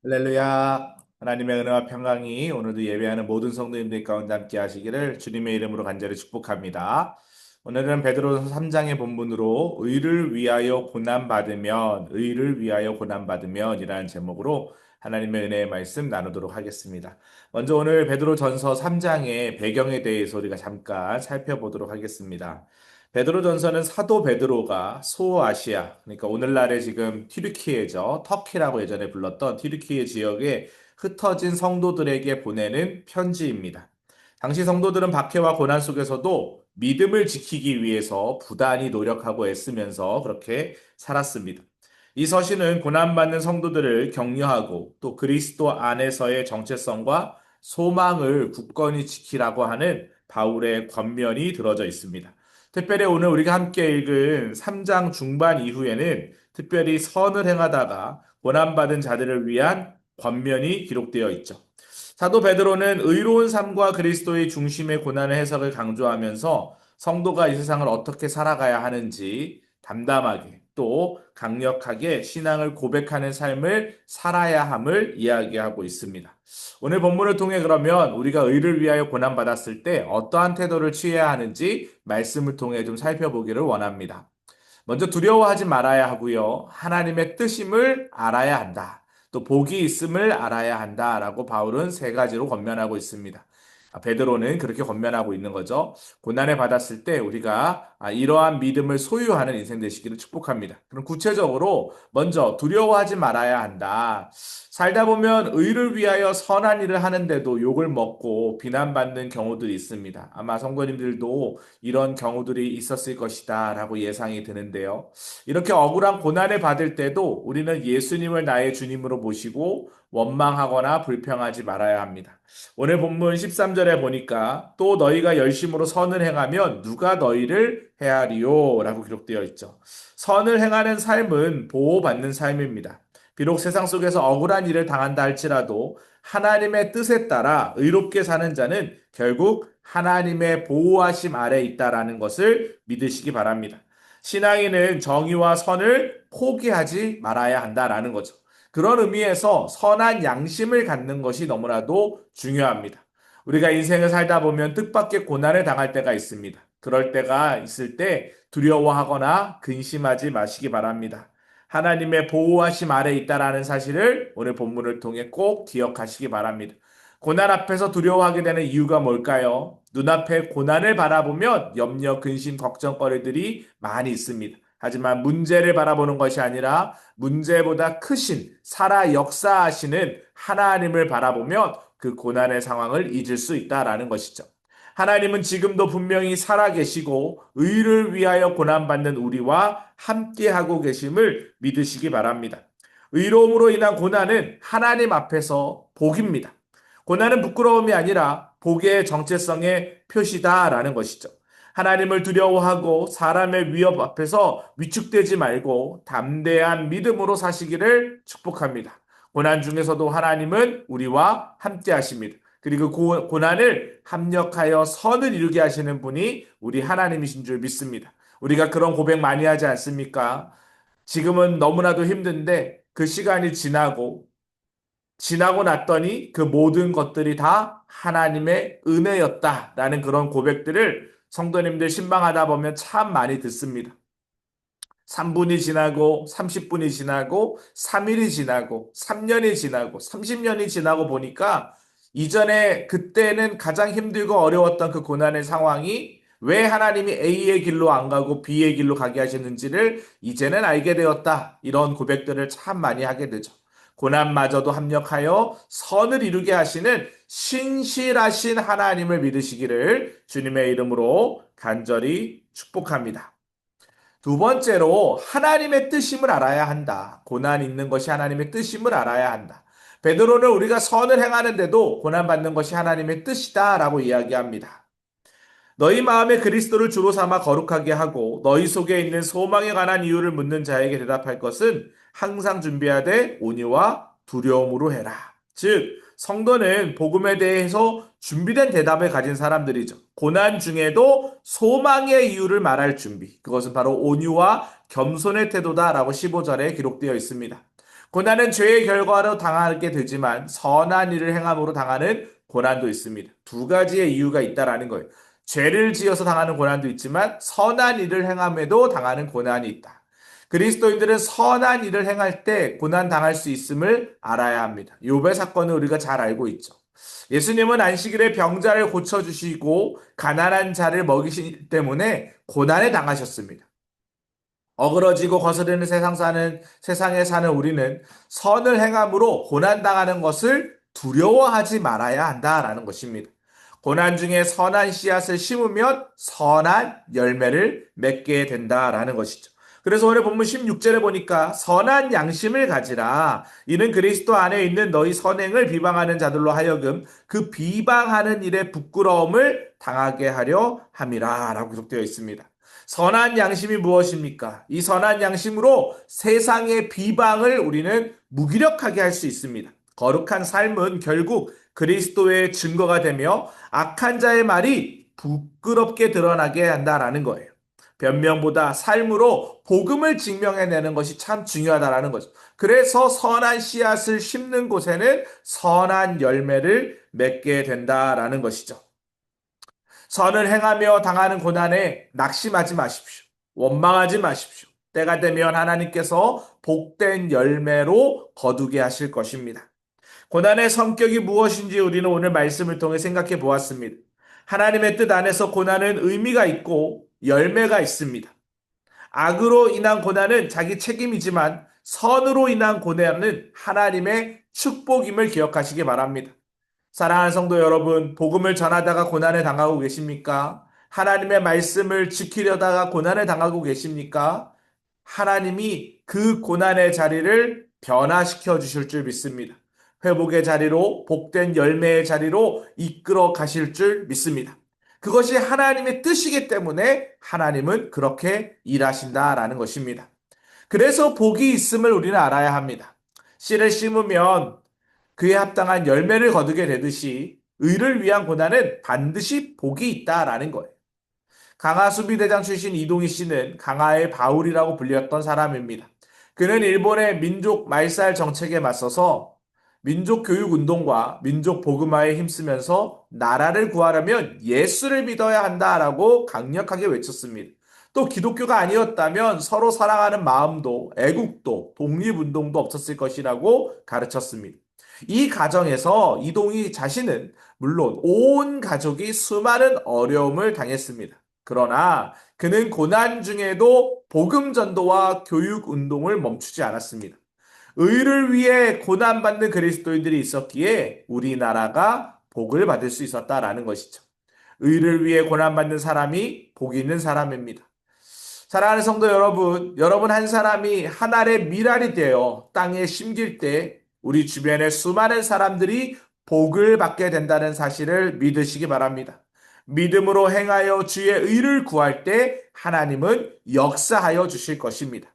할렐루야. 하나님의 은혜와 평강이 오늘도 예배하는 모든 성도님들 가운데 함께 하시기를 주님의 이름으로 간절히 축복합니다. 오늘은 베드로서 3장의 본문으로 의를 위하여 고난받으면 이라는 제목으로 하나님의 은혜의 말씀 나누도록 하겠습니다. 먼저 오늘 베드로 전서 3장의 배경에 대해서 우리가 잠깐 살펴보도록 하겠습니다. 베드로전서는 사도 베드로가 소아시아, 그러니까 오늘날의 지금 튀르키예죠. 터키라고 예전에 불렀던 튀르키예 지역에 흩어진 성도들에게 보내는 편지입니다. 당시 성도들은 박해와 고난 속에서도 믿음을 지키기 위해서 부단히 노력하고 애쓰면서 그렇게 살았습니다. 이 서신은 고난받는 성도들을 격려하고 또 그리스도 안에서의 정체성과 소망을 굳건히 지키라고 하는 바울의 권면이 들어져 있습니다. 특별히 오늘 우리가 함께 읽은 3장 중반 이후에는 특별히 선을 행하다가 고난받은 자들을 위한 권면이 기록되어 있죠. 사도 베드로는 의로운 삶과 그리스도의 중심의 고난의 해석을 강조하면서 성도가 이 세상을 어떻게 살아가야 하는지 담담하게 또 강력하게 신앙을 고백하는 삶을 살아야 함을 이야기하고 있습니다. 오늘 본문을 통해 그러면 우리가 의를 위하여 고난받았을 때 어떠한 태도를 취해야 하는지 말씀을 통해 좀 살펴보기를 원합니다. 먼저 두려워하지 말아야 하고요. 하나님의 뜻임을 알아야 한다. 또 복이 있음을 알아야 한다라고 바울은 세 가지로 권면하고 있습니다. 베드로는 그렇게 권면하고 있는 거죠. 고난을 받았을 때 우리가 이러한 믿음을 소유하는 인생 되시기를 축복합니다. 그럼 구체적으로 먼저 두려워하지 말아야 한다. 살다 보면 의를 위하여 선한 일을 하는데도 욕을 먹고 비난받는 경우들이 있습니다. 아마 성도님들도 이런 경우들이 있었을 것이다 라고 예상이 드는데요. 이렇게 억울한 고난을 받을 때도 우리는 예수님을 나의 주님으로 모시고 원망하거나 불평하지 말아야 합니다. 오늘 본문 13절에 보니까 또 너희가 열심으로 선을 행하면 누가 너희를 헤아리요? 라고 기록되어 있죠. 선을 행하는 삶은 보호받는 삶입니다. 비록 세상 속에서 억울한 일을 당한다 할지라도 하나님의 뜻에 따라 의롭게 사는 자는 결국 하나님의 보호하심 아래 있다라는 것을 믿으시기 바랍니다. 신앙인은 정의와 선을 포기하지 말아야 한다라는 거죠. 그런 의미에서 선한 양심을 갖는 것이 너무나도 중요합니다. 우리가 인생을 살다 보면 뜻밖의 고난을 당할 때가 있습니다. 그럴 때가 있을 때 두려워하거나 근심하지 마시기 바랍니다. 하나님의 보호하심 아래 있다라는 사실을 오늘 본문을 통해 꼭 기억하시기 바랍니다. 고난 앞에서 두려워하게 되는 이유가 뭘까요? 눈앞에 고난을 바라보면 염려, 근심, 걱정거리들이 많이 있습니다. 하지만 문제를 바라보는 것이 아니라 문제보다 크신 살아 역사하시는 하나님을 바라보면 그 고난의 상황을 잊을 수 있다라는 것이죠. 하나님은 지금도 분명히 살아계시고 의를 위하여 고난받는 우리와 함께하고 계심을 믿으시기 바랍니다. 의로움으로 인한 고난은 하나님 앞에서 복입니다. 고난은 부끄러움이 아니라 복의 정체성의 표시다라는 것이죠. 하나님을 두려워하고 사람의 위협 앞에서 위축되지 말고 담대한 믿음으로 사시기를 축복합니다. 고난 중에서도 하나님은 우리와 함께 하십니다. 그리고 고난을 합력하여 선을 이루게 하시는 분이 우리 하나님이신 줄 믿습니다. 우리가 그런 고백 많이 하지 않습니까? 지금은 너무나도 힘든데 그 시간이 지나고 났더니 그 모든 것들이 다 하나님의 은혜였다라는 그런 고백들을 성도님들 신방하다 보면 참 많이 듣습니다. 3분이 지나고 30분이 지나고 3일이 지나고 3년이 지나고 30년이 지나고 보니까 이전에 그때는 가장 힘들고 어려웠던 그 고난의 상황이 왜 하나님이 A의 길로 안 가고 B의 길로 가게 하시는지를 이제는 알게 되었다. 이런 고백들을 참 많이 하게 되죠. 고난마저도 합력하여 선을 이루게 하시는 신실하신 하나님을 믿으시기를 주님의 이름으로 간절히 축복합니다. 두 번째로 하나님의 뜻임을 알아야 한다. 고난 있는 것이 하나님의 뜻임을 알아야 한다. 베드로는 우리가 선을 행하는데도 고난받는 것이 하나님의 뜻이다라고 이야기합니다. 너희 마음에 그리스도를 주로 삼아 거룩하게 하고 너희 속에 있는 소망에 관한 이유를 묻는 자에게 대답할 것은 항상 준비하되 온유와 두려움으로 해라. 즉 성도는 복음에 대해서 준비된 대답을 가진 사람들이죠. 고난 중에도 소망의 이유를 말할 준비. 그것은 바로 온유와 겸손의 태도다라고 15절에 기록되어 있습니다. 고난은 죄의 결과로 당하게 되지만 선한 일을 행함으로 당하는 고난도 있습니다. 두 가지의 이유가 있다라는 거예요. 죄를 지어서 당하는 고난도 있지만 선한 일을 행함에도 당하는 고난이 있다. 그리스도인들은 선한 일을 행할 때 고난 당할 수 있음을 알아야 합니다. 욥의 사건을 우리가 잘 알고 있죠. 예수님은 안식일에 병자를 고쳐주시고 가난한 자를 먹이시기 때문에 고난에 당하셨습니다. 어그러지고 거스르는 세상에 사는 우리는 선을 행함으로 고난당하는 것을 두려워하지 말아야 한다라는 것입니다. 고난 중에 선한 씨앗을 심으면 선한 열매를 맺게 된다라는 것이죠. 그래서 오늘 본문 16절에 보니까 선한 양심을 가지라. 이는 그리스도 안에 있는 너희 선행을 비방하는 자들로 하여금 그 비방하는 일에 부끄러움을 당하게 하려 함이라 라고 기록되어 있습니다. 선한 양심이 무엇입니까? 이 선한 양심으로 세상의 비방을 우리는 무기력하게 할 수 있습니다. 거룩한 삶은 결국 그리스도의 증거가 되며 악한 자의 말이 부끄럽게 드러나게 한다라는 거예요. 변명보다 삶으로 복음을 증명해내는 것이 참 중요하다라는 거죠. 그래서 선한 씨앗을 심는 곳에는 선한 열매를 맺게 된다라는 것이죠. 선을 행하며 당하는 고난에 낙심하지 마십시오. 원망하지 마십시오. 때가 되면 하나님께서 복된 열매로 거두게 하실 것입니다. 고난의 성격이 무엇인지 우리는 오늘 말씀을 통해 생각해 보았습니다. 하나님의 뜻 안에서 고난은 의미가 있고 열매가 있습니다. 악으로 인한 고난은 자기 책임이지만 선으로 인한 고난은 하나님의 축복임을 기억하시기 바랍니다. 사랑하는 성도 여러분, 복음을 전하다가 고난에 당하고 계십니까? 하나님의 말씀을 지키려다가 고난에 당하고 계십니까? 하나님이 그 고난의 자리를 변화시켜 주실 줄 믿습니다. 회복의 자리로, 복된 열매의 자리로 이끌어 가실 줄 믿습니다. 그것이 하나님의 뜻이기 때문에 하나님은 그렇게 일하신다라는 것입니다. 그래서 복이 있음을 우리는 알아야 합니다. 씨를 심으면 그에 합당한 열매를 거두게 되듯이 의를 위한 고난은 반드시 복이 있다라는 거예요. 강화 수비대장 출신 이동희 씨는 강화의 바울이라고 불렸던 사람입니다. 그는 일본의 민족 말살 정책에 맞서서 민족 교육 운동과 민족 복음화에 힘쓰면서 나라를 구하려면 예수를 믿어야 한다라고 강력하게 외쳤습니다. 또 기독교가 아니었다면 서로 사랑하는 마음도 애국도 독립운동도 없었을 것이라고 가르쳤습니다. 이 과정에서 이동희 자신은 물론 온 가족이 수많은 어려움을 당했습니다. 그러나 그는 고난 중에도 복음 전도와 교육 운동을 멈추지 않았습니다. 의를 위해 고난받는 그리스도인들이 있었기에 우리나라가 복을 받을 수 있었다라는 것이죠. 의를 위해 고난받는 사람이 복 있는 사람입니다. 사랑하는 성도 여러분, 여러분 한 사람이 한 알의 밀알이 되어 땅에 심길 때 우리 주변의 수많은 사람들이 복을 받게 된다는 사실을 믿으시기 바랍니다. 믿음으로 행하여 주의 의를 구할 때 하나님은 역사하여 주실 것입니다.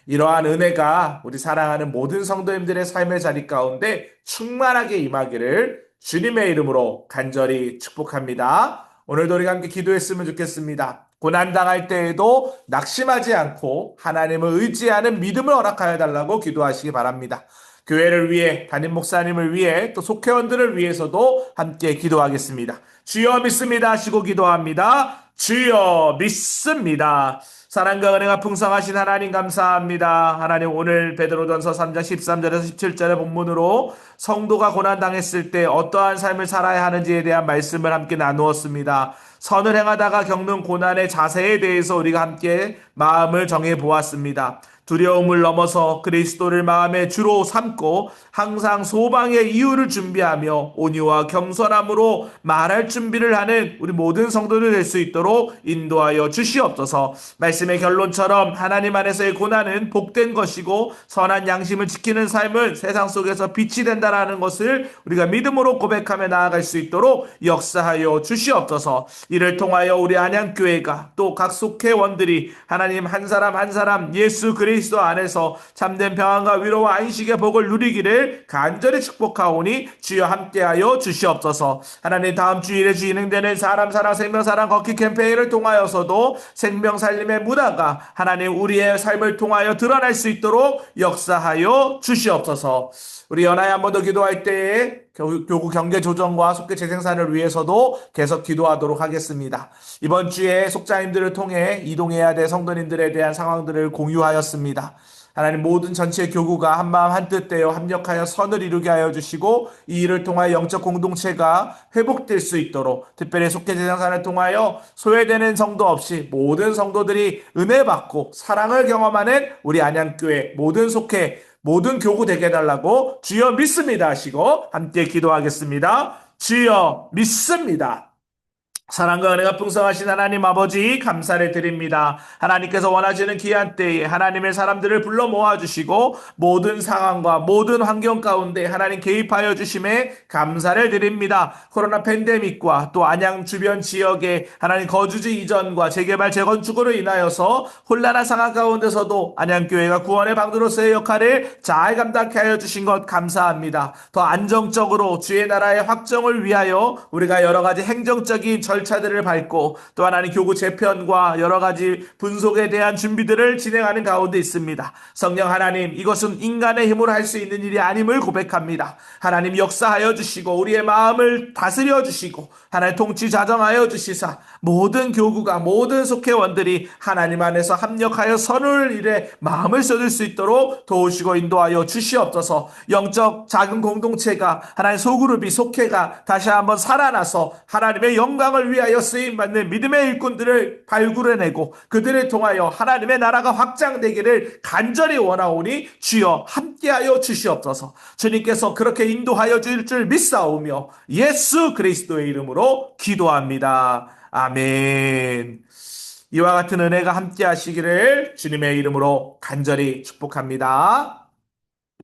이러한 은혜가 우리 사랑하는 모든 성도님들의 삶의 자리 가운데 충만하게 임하기를 주님의 이름으로 간절히 축복합니다. 오늘도 우리가 함께 기도했으면 좋겠습니다. 고난당할 때에도 낙심하지 않고 하나님을 의지하는 믿음을 허락하여 달라고 기도하시기 바랍니다. 교회를 위해, 담임 목사님을 위해, 또 속회원들을 위해서도 함께 기도하겠습니다. 주여 믿습니다 하시고 기도합니다. 주여 믿습니다. 사랑과 은혜가 풍성하신 하나님 감사합니다. 하나님 오늘 베드로전서 3장 13절에서 17절의 본문으로 성도가 고난당했을 때 어떠한 삶을 살아야 하는지에 대한 말씀을 함께 나누었습니다. 선을 행하다가 겪는 고난의 자세에 대해서 우리가 함께 마음을 정해 보았습니다. 두려움을 넘어서 그리스도를 마음의 주로 삼고 항상 소망의 이유를 준비하며 온유와 겸손함으로 말할 준비를 하는 우리 모든 성도들 될 수 있도록 인도하여 주시옵소서. 말씀의 결론처럼 하나님 안에서의 고난은 복된 것이고 선한 양심을 지키는 삶은 세상 속에서 빛이 된다라는 것을 우리가 믿음으로 고백하며 나아갈 수 있도록 역사하여 주시옵소서. 이를 통하여 우리 안양교회가 또 각 속회원들이 하나님 한 사람 한 사람 예수 그리스도 그리스도 안에서 참된 평안과 위로와 안식의 복을 누리기를 간절히 축복하오니 주여 함께하여 주시옵소서. 하나님, 다음 주일에 진행되는 사람 사랑 생명 사랑 걷기 캠페인을 통하여서도 생명 살림의 문화가 하나님 우리의 삶을 통하여 드러날 수 있도록 역사하여 주시옵소서. 우리 연하에 한 번 더 기도할 때에 교구 경제 조정과 속계 재생산을 위해서도 계속 기도하도록 하겠습니다. 이번 주에 속자님들을 통해 이동해야 될 성도님들에 대한 상황들을 공유하였습니다. 하나님, 모든 전체 교구가 한마음 한뜻 되어 합력하여 선을 이루게 하여 주시고 이 일을 통하여 영적 공동체가 회복될 수 있도록, 특별히 속죄 재생산을 통하여 소외되는 성도 없이 모든 성도들이 은혜 받고 사랑을 경험하는 우리 안양교회 모든 속회 모든 교구 되게 해달라고 주여 믿습니다 하시고 함께 기도하겠습니다. 주여 믿습니다. 사랑과 은혜가 풍성하신 하나님 아버지, 감사를 드립니다. 하나님께서 원하시는 귀한 때에 하나님의 사람들을 불러 모아주시고 모든 상황과 모든 환경 가운데 하나님 개입하여 주심에 감사를 드립니다. 코로나 팬데믹과 또 안양 주변 지역의 하나님 거주지 이전과 재개발 재건축으로 인하여서 혼란한 상황 가운데서도 안양교회가 구원의 방도로서의 역할을 잘 감당케 하여 주신 것 감사합니다. 더 안정적으로 주의 나라의 확정을 위하여 우리가 여러 가지 행정적인 절차들을 밟고 또 하나님 교구 재편과 여러 가지 분속에 대한 준비들을 진행하는 가운데 있습니다. 성령 하나님, 이것은 인간의 힘으로 할 수 있는 일이 아님을 고백합니다. 하나님 역사하여 주시고 우리의 마음을 다스려 주시고 하나님 통치 자정하여 주시사 모든 교구가 모든 속회원들이 하나님 안에서 합력하여 선을 일에 마음을 쏟을 수 있도록 도우시고 인도하여 주시옵소서. 영적 작은 공동체가 하나님 소그룹이 속회가 다시 한번 살아나서 하나님의 영광을 위하여 쓰임받는 믿음의 일꾼들을 발굴해내고 그들을 통하여 하나님의 나라가 확장되기를 간절히 원하오니 주여 함께하여 주시옵소서. 주님께서 그렇게 인도하여 주실 줄 믿사오며 예수 그리스도의 이름으로 기도합니다. 아멘. 이와 같은 은혜가 함께 하시기를 주님의 이름으로 간절히 축복합니다.